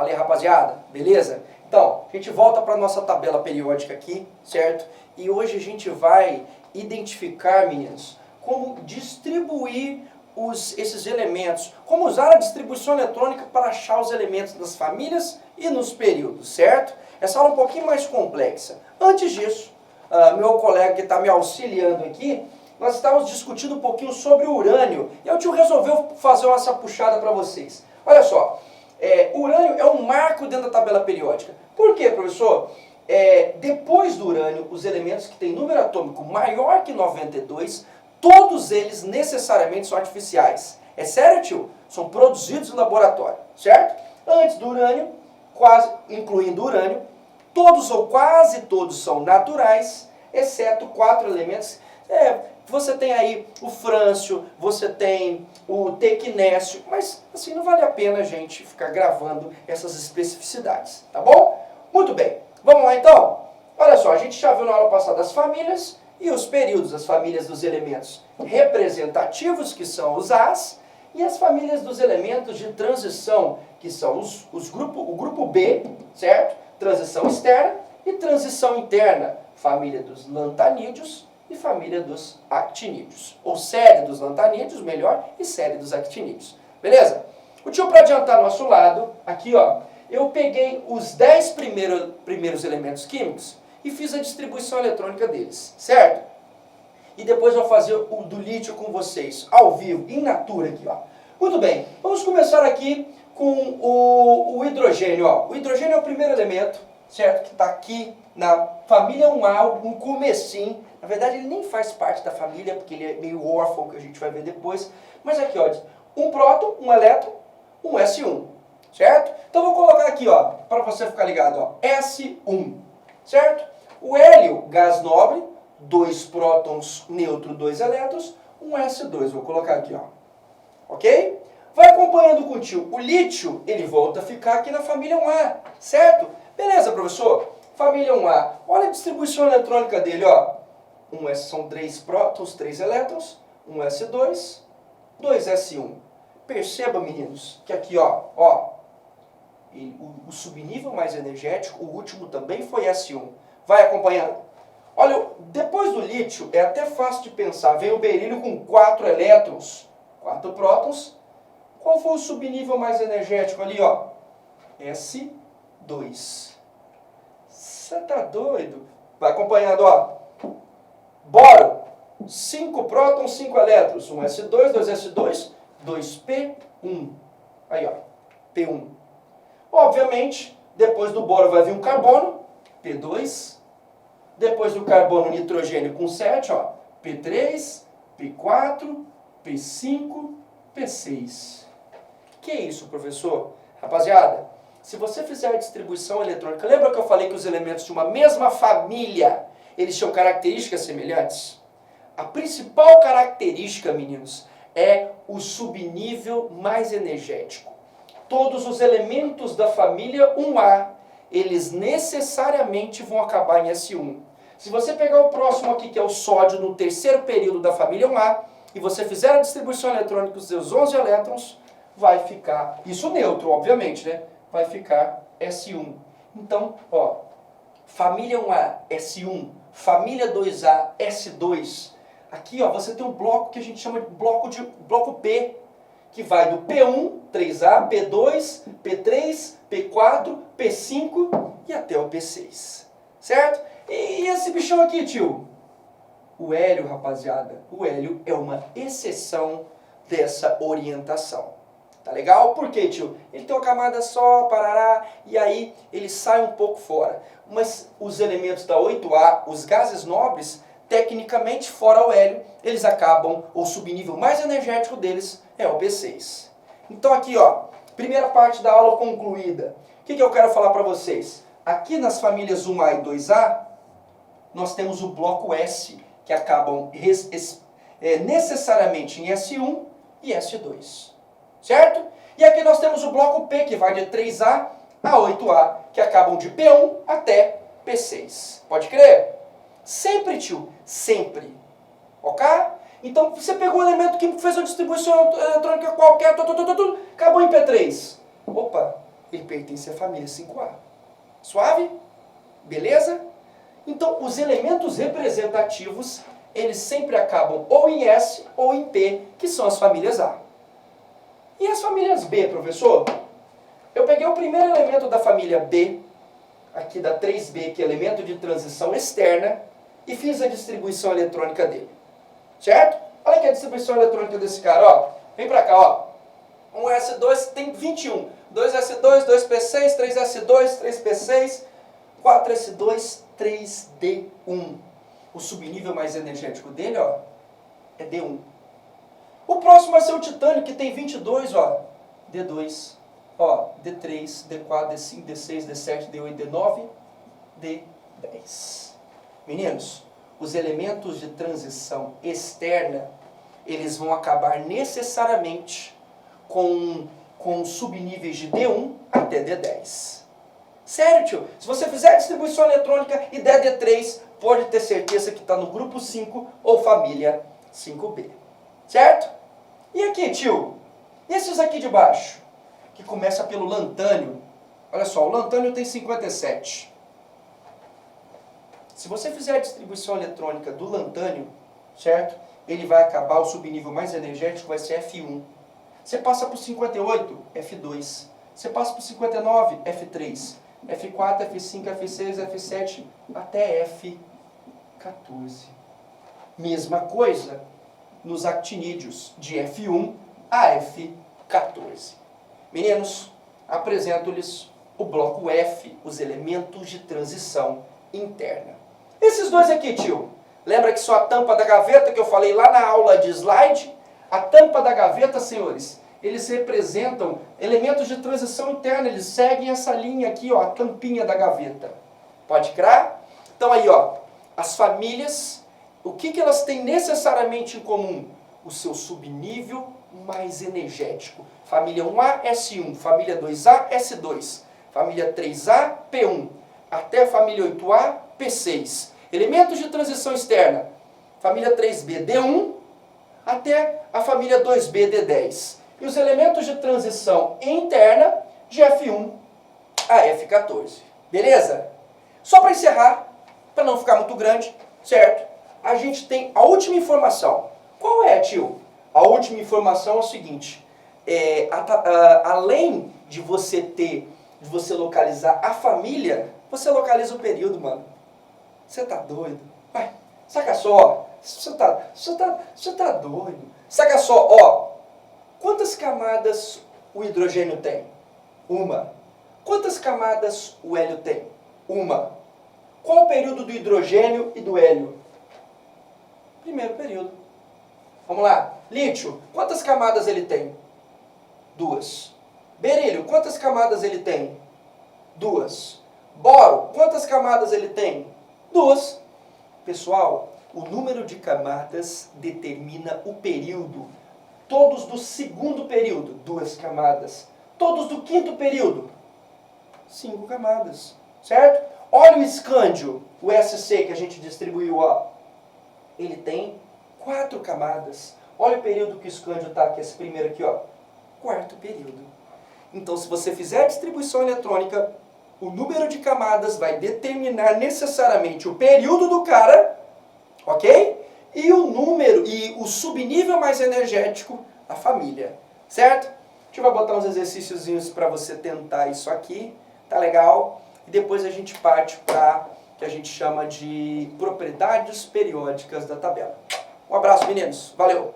Fala aí, rapaziada, beleza? Então, a gente volta para a nossa tabela periódica aqui, certo? E hoje a gente vai identificar, meninos, como distribuir esses elementos, como usar a distribuição eletrônica para achar os elementos das famílias e nos períodos, certo? Essa aula é um pouquinho mais complexa. Antes disso, meu colega que está me auxiliando aqui, nós estávamos discutindo um pouquinho sobre o urânio, e o tio resolveu fazer essa puxada para vocês. Olha só, o urânio é um marco dentro da tabela periódica. Por quê, professor? Depois do urânio, os elementos que têm número atômico maior que 92, todos eles necessariamente são artificiais. É sério, tio? São produzidos em laboratório, certo? Antes do urânio, incluindo o urânio, todos ou quase todos são naturais, exceto 4 elementos. Você tem aí o frâncio, você tem o tequnécio, mas assim não vale a pena a gente ficar gravando essas especificidades, tá bom? Muito bem, vamos lá então? Olha só, a gente já viu na aula passada as famílias e os períodos, as famílias dos elementos representativos, que são os As, e as famílias dos elementos de transição, que são o grupo B, certo? Transição externa e transição interna, família dos lantanídeos e família dos actinídeos. Ou série dos lantanídeos, melhor, e série dos actinídeos. Beleza? O tio, para adiantar nosso lado, aqui ó, eu peguei os 10 primeiros elementos químicos e fiz a distribuição eletrônica deles, certo? E depois eu vou fazer o do lítio com vocês, ao vivo, in natura aqui, ó. Muito bem, vamos começar aqui com o hidrogênio, ó. O hidrogênio é o primeiro elemento, certo? Que está aqui na família 1A, um comecinho. Na verdade, ele nem faz parte da família, porque ele é meio órfão, que a gente vai ver depois. Mas aqui, ó, um próton, um elétron, um S1, certo? Então, vou colocar aqui, ó, para você ficar ligado, ó, S1, certo? O hélio, gás nobre, 2 prótons, neutro, 2 elétrons, um S2. Vou colocar aqui, ó. Ok? Vai acompanhando com o tio. O lítio, ele volta a ficar aqui na família 1A, certo? Beleza, professor? Família 1A. Olha a distribuição eletrônica dele, ó. São 3 prótons, 3 elétrons, um S2, 2 S1. Perceba, meninos, que aqui, ó, o subnível mais energético, o último também foi S1. Vai acompanhando. Olha, depois do lítio, é até fácil de pensar. Vem o berílio com 4 elétrons, 4 prótons. Qual foi o subnível mais energético ali, ó? S2. Você tá doido? Vai acompanhando, ó. Boro, 5 prótons, 5 elétrons. Um S2, 2 S2, 2 P1. Aí, ó, P1. Obviamente, depois do boro vai vir um carbono, P2. Depois do carbono, nitrogênio com 7, ó, P3, P4, P5, P6. Que isso, professor? Rapaziada, se você fizer a distribuição eletrônica, lembra que eu falei que os elementos de uma mesma família, eles tinham características semelhantes? A principal característica, meninos, é o subnível mais energético. Todos os elementos da família 1A, eles necessariamente vão acabar em S1. Se você pegar o próximo aqui, que é o sódio, no terceiro período da família 1A, e você fizer a distribuição eletrônica dos seus 11 elétrons, vai ficar, isso neutro, obviamente, né? Vai ficar S1. Então, ó, família 1A, S1, família 2A, S2. Aqui, ó, você tem um bloco que a gente chama de bloco P, que vai do P1, 3A, P2, P3, P4, P5 e até o P6. Certo? E esse bichão aqui, tio? O hélio, rapaziada, o hélio é uma exceção dessa orientação. Tá legal? Por quê, tio? Ele tem uma camada só, parará, e aí ele sai um pouco fora. Mas os elementos da 8A, os gases nobres, tecnicamente, fora o hélio, eles acabam, o subnível mais energético deles é o P6. Então aqui, ó, primeira parte da aula concluída. O que eu quero falar para vocês? Aqui nas famílias 1A e 2A, nós temos o bloco S, que acabam necessariamente em S1 e S2. Certo? E aqui nós temos o bloco P, que vai de 3A a 8A, que acabam de P1 até P6. Pode crer? Sempre, tio. Sempre. Ok? Então, você pegou um elemento químico, fez uma distribuição eletrônica qualquer, acabou em P3. Opa, ele pertence à família 5A. Suave? Beleza? Então, os elementos representativos, eles sempre acabam ou em S ou em P, que são as famílias A. E as famílias B, professor? Eu peguei o primeiro elemento da família B, aqui da 3B, que é elemento de transição externa, e fiz a distribuição eletrônica dele. Certo? Olha aqui a distribuição eletrônica desse cara, ó. Vem pra cá, ó. 1S2 tem 21. 2S2, 2P6, 3S2, 3P6, 4S2, 3D1. O subnível mais energético dele, ó, é D1. O próximo vai ser o titânio, que tem 22, ó, D2, ó, D3, D4, D5, D6, D7, D8, D9, D10. Meninos, os elementos de transição externa, eles vão acabar necessariamente com subníveis de D1 até D10. Sério, tio? Se você fizer a distribuição eletrônica e der D3, pode ter certeza que está no grupo 5 ou família 5B. Certo? E aqui, tio? Esses aqui de baixo, que começa pelo lantânio. Olha só, o lantânio tem 57. Se você fizer a distribuição eletrônica do lantânio, certo? Ele vai acabar, o subnível mais energético vai ser F1. Você passa por 58, F2. Você passa por 59, F3. F4, F5, F6, F7, até F14. Mesma coisa nos actinídeos, de F1 a F14. Meninos, apresento-lhes o bloco F, os elementos de transição interna. Esses dois aqui, tio, lembra que são a tampa da gaveta que eu falei lá na aula de slide? A tampa da gaveta, senhores, eles representam elementos de transição interna, eles seguem essa linha aqui, ó, a tampinha da gaveta. Pode crer? Então aí, ó, as famílias, o que elas têm necessariamente em comum? O seu subnível mais energético. Família 1A, S1, família 2A, S2, família 3A, P1, até a família 8A, P6. Elementos de transição externa, família 3B, D1, até a família 2B, D10. E os elementos de transição interna, de F1 a F14. Beleza? Só para encerrar, para não ficar muito grande, certo? A gente tem a última informação. Qual é, tio? A última informação é o seguinte. Além de você localizar a família, você localiza o período, mano. Você tá doido? Vai, saca só. Você tá doido. Saca só, ó. Quantas camadas o hidrogênio tem? Uma. Quantas camadas o hélio tem? Uma. Qual o período do hidrogênio e do hélio? Primeiro período. Vamos lá. Lítio, quantas camadas ele tem? Duas. Berílio, quantas camadas ele tem? Duas. Boro, quantas camadas ele tem? Duas. Pessoal, o número de camadas determina o período. Todos do segundo período, 2 camadas. Todos do quinto período, 5 camadas. Certo? Olha o escândio, o SC que a gente distribuiu, ó. Ele tem 4 camadas. Olha o período que o escândio está, que é esse primeiro aqui, ó. 4º período. Então, se você fizer a distribuição eletrônica, o número de camadas vai determinar necessariamente o período do cara, ok? E o número, e o subnível mais energético da família, certo? A gente vai botar uns exercíciozinhos para você tentar isso aqui, tá legal? E depois a gente parte para que a gente chama de propriedades periódicas da tabela. Um abraço, meninos. Valeu!